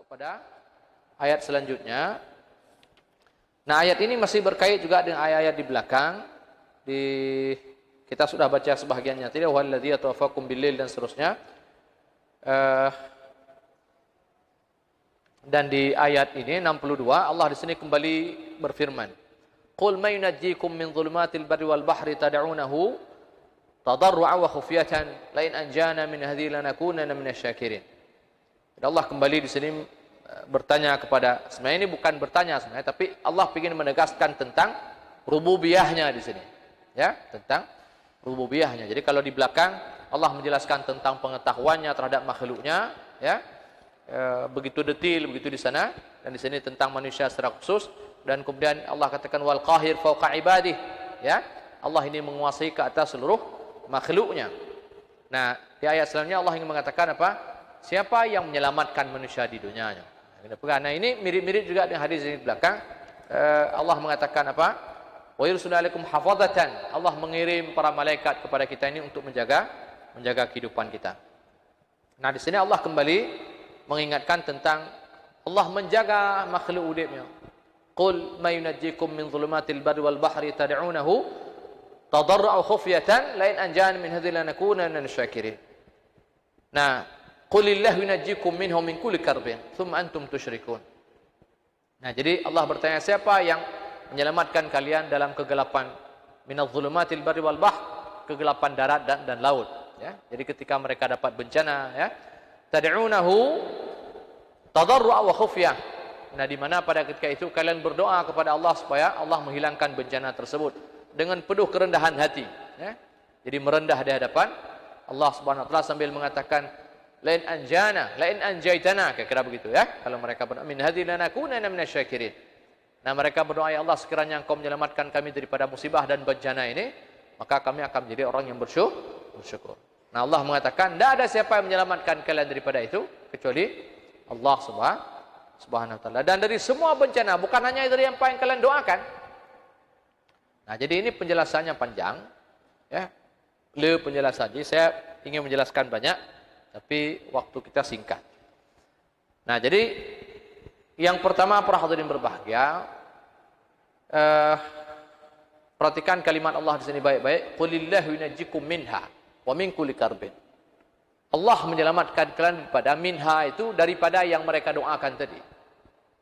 kepada ayat selanjutnya. Nah, ayat ini masih berkait juga dengan ayat-ayat di belakang. Kita sudah baca sebahagiannya. Tidak wallazi yatawaffakum bil-lail dan seterusnya. Dan di ayat ini 62 Allah di sini kembali berfirman, "Qul may yunajjikum min dhulumatil barri wal bahri tad'unahu tadarru'an wa khufyatan la in anjana min hadhihi lanakunanna minasy-syakirin." Allah kembali di sini bertanya kepada, sebenarnya ini bukan bertanya sebenarnya, tapi Allah ingin menegaskan tentang rububiyahnya di sini. Ya, tentang rububiyahnya. Jadi kalau di belakang Allah menjelaskan tentang pengetahuannya terhadap makhluknya, ya. Begitu detail begitu di sana, dan di sini tentang manusia secara khusus, dan kemudian Allah katakan wal qahir fawqa ibadih, ya. Allah ini menguasai ke atas seluruh makhluknya. Nah, di ayat selanjutnya Allah ingin mengatakan apa? Siapa yang menyelamatkan manusia di dunianya? Nah, ini mirip-mirip juga dengan hadis di belakang. Allah mengatakan apa? Wa yursilu alaikum hafadzatan. Allah mengirim para malaikat kepada kita ini untuk menjaga kehidupan kita. Nah, di sini Allah kembali mengingatkan tentang Allah menjaga makhluk hidupnya. Qul may yunajjikum min dhulumatil barri wal bahri tad'unahu tadarru'an khufyatan la in anjana min hadhihi lanakunanna minasy-syakirin. Nah, qulillahu yunajjikum minhum min kulli karbin thumma antum tusyrikun. Nah, jadi Allah bertanya, siapa yang menyelamatkan kalian dalam kegelapan minadh dhulumatil barri wal bahr, kegelapan darat dan laut, ya. Jadi ketika mereka dapat bencana, ya, tad'unahu tadarru'an wa khufyah. Nah, di mana pada ketika itu kalian berdoa kepada Allah supaya Allah menghilangkan bencana tersebut dengan penuh kerendahan hati, ya. Jadi merendah di hadapan Allah Subhanahu wa taala sambil mengatakan lain anjana, lain anjaitana, kira-kira begitu, ya. Kalau mereka berdoa min hadhihi lanakunanna minasy-syakirin. Nah, mereka berdoa, ya Allah, sekiranya Engkau menyelamatkan kami daripada musibah dan bencana ini, maka kami akan menjadi orang yang bersyukur. Nah, Allah mengatakan, tidak ada siapa yang menyelamatkan kalian daripada itu kecuali Allah Subhanahu wa taala. Dan dari semua bencana, bukan hanya dari yang kalian doakan. Nah, jadi ini penjelasannya panjang, ya. Penjelasan. Jadi saya ingin menjelaskan banyak, tapi waktu kita singkat. Nah, jadi yang pertama, para hadirin berbahagia, perhatikan kalimat Allah di sini baik-baik. Qulillahu yunajjikum minha wa min kulli karbin. Allah menyelamatkan kalian daripada minha, itu daripada yang mereka doakan tadi.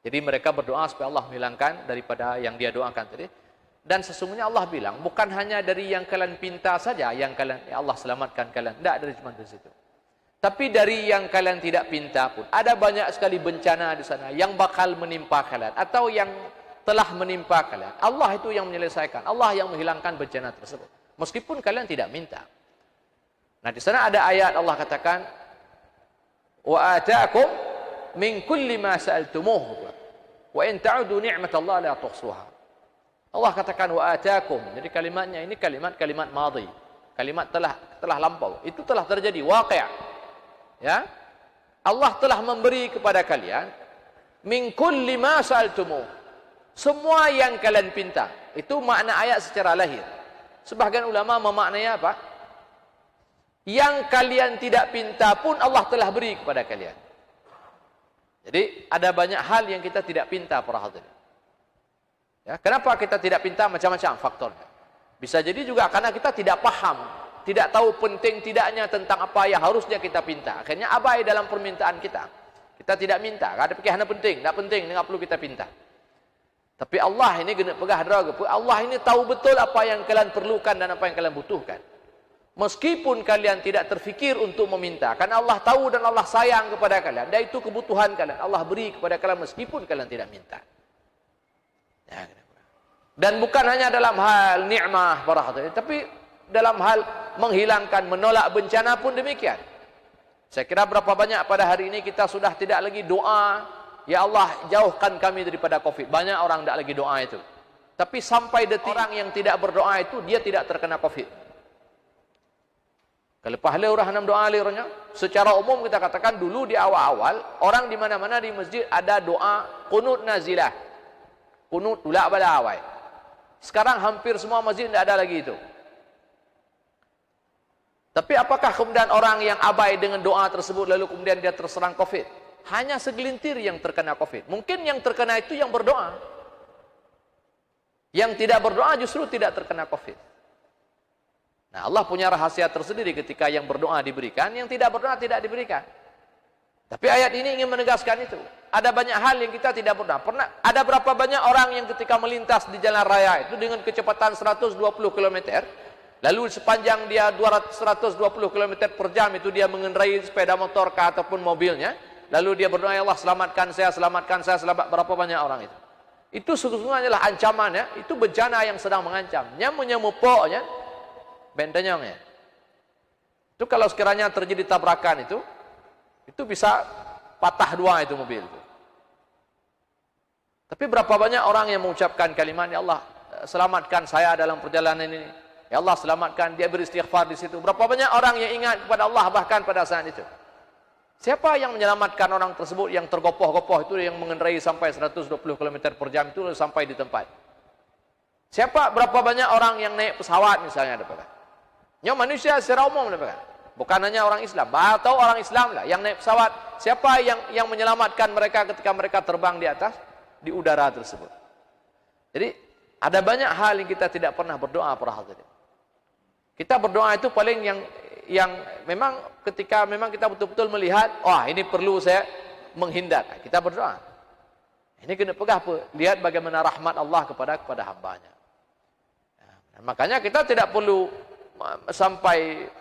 Jadi mereka berdoa supaya Allah menghilangkan daripada yang dia doakan tadi. Dan sesungguhnya Allah bilang, bukan hanya dari yang kalian pinta saja yang kalian, ya Allah selamatkan kalian. Tidak dari cuma dari situ. Tapi dari yang kalian tidak pinta pun, ada banyak sekali bencana di sana yang bakal menimpa kalian atau yang telah menimpa kalian. Allah itu yang menyelesaikan, Allah yang menghilangkan bencana tersebut, meskipun kalian tidak minta. Nah, di sana ada ayat Allah katakan, wa ataakum min kulli ma sa'altumuh wa in ta'udu ni'matallahi la tuhsuha. Allah katakan wa ataakum. Jadi kalimatnya ini kalimat madhi. Kalimat telah lampau. Itu telah terjadi, waqi'. Ya, Allah telah memberi kepada kalian min kulli ma sa'altumu, semua yang kalian pinta. Itu makna ayat secara lahir. Sebagian ulama memaknanya apa? Yang kalian tidak pinta pun Allah telah beri kepada kalian. Jadi ada banyak hal yang kita tidak pinta, para hadirin. Ya, kenapa kita tidak pinta? Macam-macam faktornya. Bisa jadi juga karena kita tidak paham, tidak tahu penting tidaknya tentang apa yang harusnya kita pinta. Akhirnya abai dalam permintaan kita. Kita tidak minta. Ada pikiran penting, tidak penting, tidak perlu kita pinta. Tapi Allah ini kena pegah draga. Allah ini tahu betul apa yang kalian perlukan dan apa yang kalian butuhkan. Meskipun kalian tidak terfikir untuk meminta, karena Allah tahu dan Allah sayang kepada kalian. Dan itu kebutuhan kalian. Allah beri kepada kalian meskipun kalian tidak minta. Ya, dan bukan hanya dalam hal nikmah, para hadirin, tapi dalam hal menghilangkan, menolak bencana pun demikian. Saya kira berapa banyak pada hari ini kita sudah tidak lagi doa, ya Allah jauhkan kami daripada COVID. Banyak orang tidak lagi doa itu. Tapi sampai detik orang yang tidak berdoa itu, dia tidak terkena COVID. Kalau pahala orang hanam doa liranya, secara umum kita katakan dulu di awal-awal, orang di mana-mana di masjid ada doa qunut nazilah. Qunut tulak pada awal. Sekarang hampir semua masjid tidak ada lagi itu. Tapi apakah kemudian orang yang abai dengan doa tersebut lalu kemudian dia terserang COVID? hanya segelintir yang terkena COVID. Mungkin yang terkena itu yang berdoa. Yang tidak berdoa justru tidak terkena COVID. Nah, Allah punya rahasia tersendiri ketika yang berdoa diberikan, yang tidak berdoa tidak diberikan. Tapi ayat ini ingin menegaskan itu. Ada banyak hal yang kita tidak berdoa. Ada berapa banyak orang yang ketika melintas di jalan raya itu dengan kecepatan 120 km, lalu sepanjang dia 120 km per jam itu dia mengendarai sepeda motor ataupun mobilnya, lalu dia berdoa, ya Allah selamatkan saya, selamat. Berapa banyak orang itu? Itu sesungguhnya adalah ancamannya, itu bencana yang sedang mengancam. Nyamuk-nyamupoknya, bentenyongnya. Itu kalau sekiranya terjadi tabrakan itu bisa patah dua itu mobil itu. Tapi berapa banyak orang yang mengucapkan kalimat, ya Allah selamatkan saya dalam perjalanan ini. Ya Allah selamatkan, dia beristighfar di situ. Berapa banyak orang yang ingat kepada Allah bahkan pada saat itu. Siapa yang menyelamatkan orang tersebut yang tergopoh-gopoh itu, yang mengendarai sampai 120 km per jam itu sampai di tempat? Siapa, berapa banyak orang yang naik pesawat misalnya ada pakai? Ya manusia secara umum ada pakai. Bukan hanya orang Islam, atau orang Islam lah yang naik pesawat. Siapa yang menyelamatkan mereka ketika mereka terbang di atas, di udara tersebut? Jadi ada banyak hal yang kita tidak pernah berdoa para hadirin. Kita berdoa itu paling yang memang ketika memang kita betul-betul melihat, wah ini perlu saya menghindar, kita berdoa. Ini kena pegang, lihat bagaimana rahmat Allah kepada hambanya. Nah, makanya kita tidak perlu sampai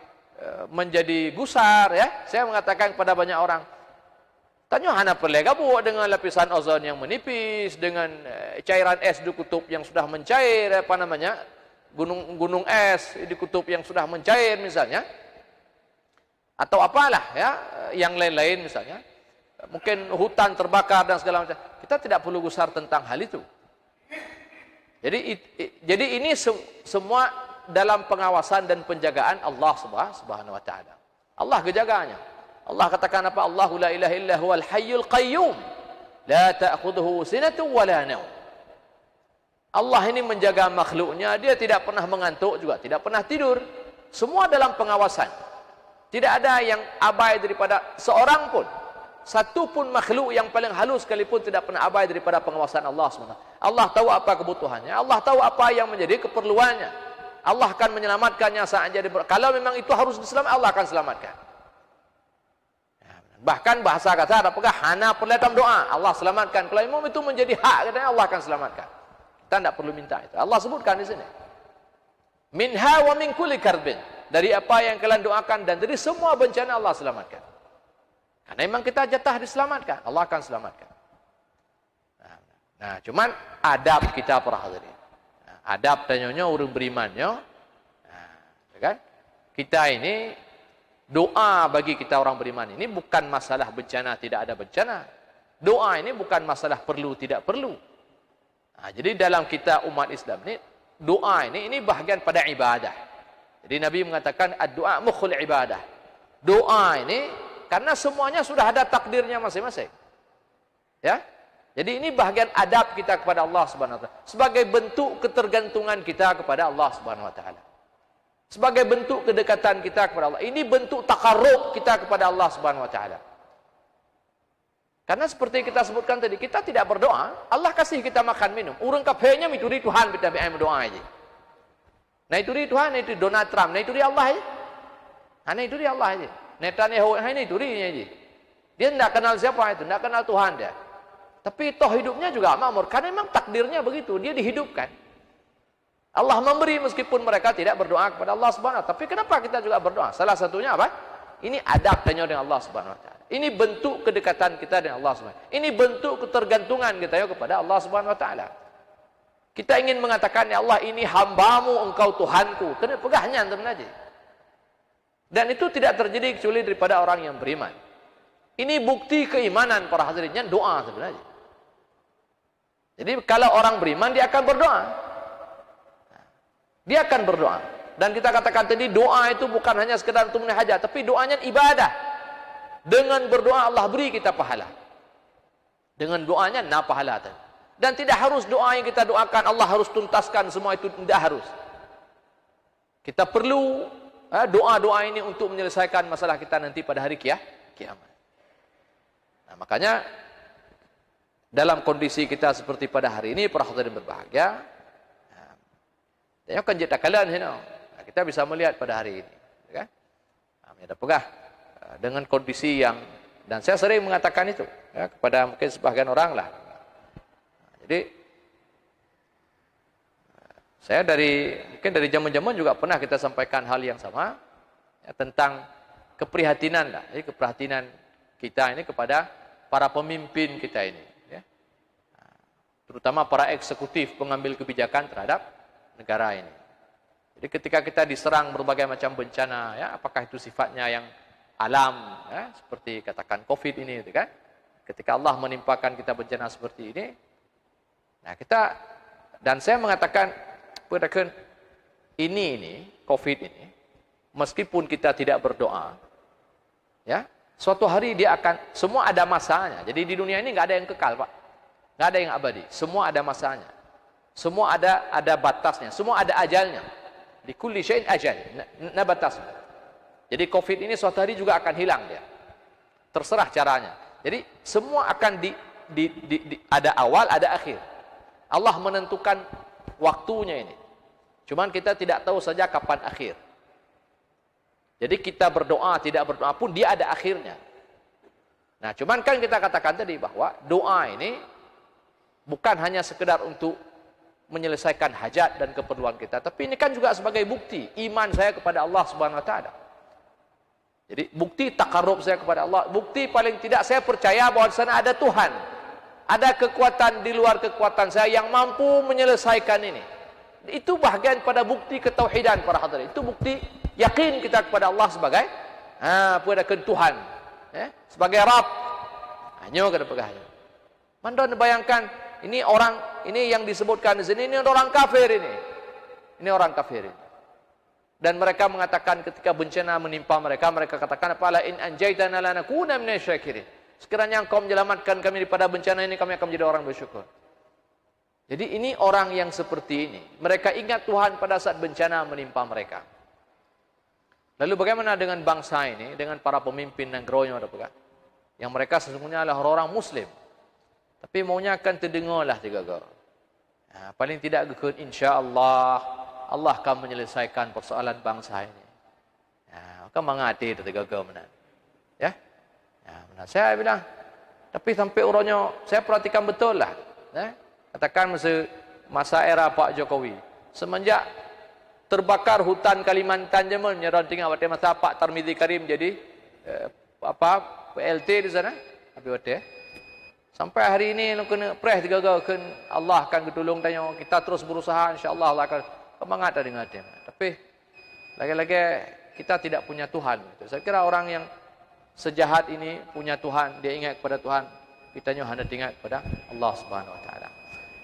menjadi gusar ya. Saya mengatakan kepada banyak orang, tanya hana perlega bu dengan lapisan ozon yang menipis, dengan cairan es di kutub yang sudah mencair, gunung es di kutub yang sudah mencair misalnya, atau apalah ya yang lain-lain misalnya, mungkin hutan terbakar dan segala macam. Kita tidak perlu gusar tentang hal itu. Jadi ini semua dalam pengawasan dan penjagaan Allah Subhanahu wa taala. Allah kejagaannya. Allah katakan apa? Allahu la ilaha illa huwal hayyul qayyum la ta'khudhuhu sinatun wa la naum. Allah ini menjaga makhluknya, dia tidak pernah mengantuk juga, tidak pernah tidur. Semua dalam pengawasan. Tidak ada yang abai daripada seorang pun. Satu pun makhluk yang paling halus sekalipun tidak pernah abai daripada pengawasan Allah SWT. Allah tahu apa kebutuhannya, Allah tahu apa yang menjadi keperluannya. Allah akan menyelamatkannya saat jadi kalau memang itu harus diselamatkan, Allah akan selamatkan. Bahkan bahasa kata ada pegah hana perletam doa, Allah selamatkan. Kalau imam itu menjadi hak katanya, Allah akan selamatkan. Kita tidak perlu minta itu. Allah sebutkan di sini. Minha wa min kulli karbin. Dari apa yang kalian doakan dan dari semua bencana Allah selamatkan. Karena memang kita jatah diselamatkan, Allah akan selamatkan. Nah, cuman adab kita para hadirin. Adab tanyonya orang berimannya, kan? Kita ini doa bagi kita orang beriman ini bukan masalah bencana tidak ada bencana. Doa ini bukan masalah perlu tidak perlu. Nah, jadi dalam kita umat Islam ini doa ini bahagian pada ibadah. Jadi Nabi mengatakan ad-doa mukhul ibadah. Doa ini karena semuanya sudah ada takdirnya masing-masing. Ya. Jadi ini bahagian adab kita kepada Allah Subhanahu wa taala sebagai bentuk ketergantungan kita kepada Allah Subhanahu wa taala. Sebagai bentuk kedekatan kita kepada Allah. Ini bentuk takarrub kita kepada Allah Subhanahu wa taala. Karena seperti kita sebutkan tadi, kita tidak berdoa, Allah kasih kita makan minum. Urang kafenya mituri Tuhan kita berdoa aja. Nah itu di Tuhan, itu Donald Trump, nah itu di Allah aja. Nah itu di Allah aja. Netanyahu ini itu dia aja. Dia tidak kenal siapa itu, tidak kenal Tuhan dia. Tapi toh hidupnya juga makmur. Karena memang takdirnya begitu. Dia dihidupkan. Allah memberi meskipun mereka tidak berdoa kepada Allah Subhanahu wa taala. Tapi kenapa kita juga berdoa? Salah satunya apa? Ini adab tanya dengan Allah Subhanahu wa taala. Ini bentuk kedekatan kita dengan Allah Subhanahu wa taala. Ini bentuk ketergantungan kita kepada Allah Subhanahu wa taala. Kita ingin mengatakan, ya Allah ini hambamu, engkau Tuhanku. Kena pegahnya antum aja. Dan itu tidak terjadi kecuali daripada orang yang beriman. Ini bukti keimanan para hadirinnya doa sebenarnya. Jadi kalau orang beriman dia akan berdoa. Dia akan berdoa. Dan kita katakan tadi doa itu bukan hanya sekedar untuk menaik hajat, tapi doanya ibadah. Dengan berdoa Allah beri kita pahala. Dengan doanya pahala tadi. Dan tidak harus doa yang kita doakan Allah harus tuntaskan semua itu, tidak harus. Kita perlu doa-doa ini untuk menyelesaikan masalah kita nanti pada hari kiamat. Nah, makanya dalam kondisi kita seperti pada hari ini, para hadirin berbahagia, tengok kan jeta kalian sini. Nah, kita bisa melihat pada hari ini, kan? Ada pegah dengan kondisi yang, dan saya sering mengatakan itu ya, kepada mungkin sebagian orang lah. Jadi saya mungkin dari zaman-zaman juga pernah kita sampaikan hal yang sama ya, tentang keprihatinan lah, jadi keprihatinan kita ini kepada para pemimpin kita ini, ya. Terutama para eksekutif pengambil kebijakan terhadap negara ini. Jadi ketika kita diserang berbagai macam bencana, ya, apakah itu sifatnya yang alam, ya, seperti katakan COVID ini, gitu kan? Ketika Allah menimpakan kita bencana seperti ini, nah kita, dan saya mengatakan, ini COVID ini, meskipun kita tidak berdoa, ya, suatu hari dia akan, semua ada masanya. Jadi di dunia ini nggak ada yang kekal, Pak, nggak ada yang abadi. Semua ada masanya, semua ada batasnya, semua ada ajalnya. Di kulli syai'in ajal, batas. Jadi COVID ini suatu hari juga akan hilang dia. Terserah caranya. Jadi semua akan ada awal, ada akhir. Allah menentukan waktunya ini. Cuman kita tidak tahu saja kapan akhir. Jadi kita berdoa, tidak berdoa pun dia ada akhirnya. Nah, cuman kan kita katakan tadi bahwa doa ini bukan hanya sekedar untuk menyelesaikan hajat dan keperluan kita, tapi ini kan juga sebagai bukti iman saya kepada Allah Subhanahu wa taala. Jadi bukti takarrub saya kepada Allah, bukti paling tidak saya percaya bahwa di sana ada Tuhan. Ada kekuatan di luar kekuatan saya yang mampu menyelesaikan ini. Itu bahagian pada bukti ketauhidan para hadirin. Itu bukti yakin kita kepada Allah sebagai Tuhan, ya, sebagai Rabb. Hanya kada pegahnya. Mandon bayangkan ini orang, ini yang disebutkan di sini, ini orang kafir ini. Ini orang kafir ini. Dan mereka mengatakan ketika bencana menimpa mereka, mereka katakan, "Apala in anjaitana lanakuna minasyakirin." Sekiranya engkau menyelamatkan kami daripada bencana ini, kami akan menjadi orang bersyukur. Jadi ini orang yang seperti ini. Mereka ingat Tuhan pada saat bencana menimpa mereka. Lalu bagaimana dengan bangsa ini, dengan para pemimpin negronya, yang mereka sesungguhnya adalah orang Muslim. Tapi maunya akan terdengarlah tiga-tiga. Nah, paling tidak gekun insya-Allah Allah akan menyelesaikan persoalan bangsa ini. Nah, maka mengati tiga-tiga mana. Ya? Nah, benar. Saya bilang, tapi sampai urangnya saya perhatikan betul lah. Ya? Katakan masa era Pak Jokowi, semenjak terbakar hutan Kalimantan Jamun, nyeron tinggal pada masa Pak Tarmizi Karim jadi PLT di sana, sampai hari ini nak kena preh tiga-tiga kan Allah akan ketolong tanya kita terus berusaha insya-Allah Allah akan semangat dengan dia. Tapi lagi-lagi kita tidak punya Tuhan. Saya kira orang yang sejahat ini punya Tuhan, dia ingat kepada Tuhan, kita hanya ingat kepada Allah Subhanahu wa taala.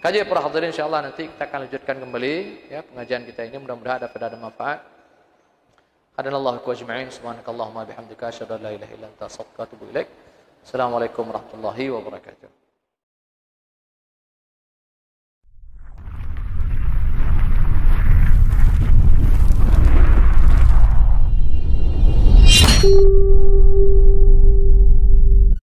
Kaji para hadirin, insya-Allah nanti kita akan lanjutkan kembali ya pengajian kita ini, mudah-mudahan ada manfaat. Hadanallahu wa ajma'in, subhanakallahumma bihamdika asyhadu an la ilaha illa anta astaghfiruka wa atubu ilaik. Assalamualaikum warahmatullahi wabarakatuh.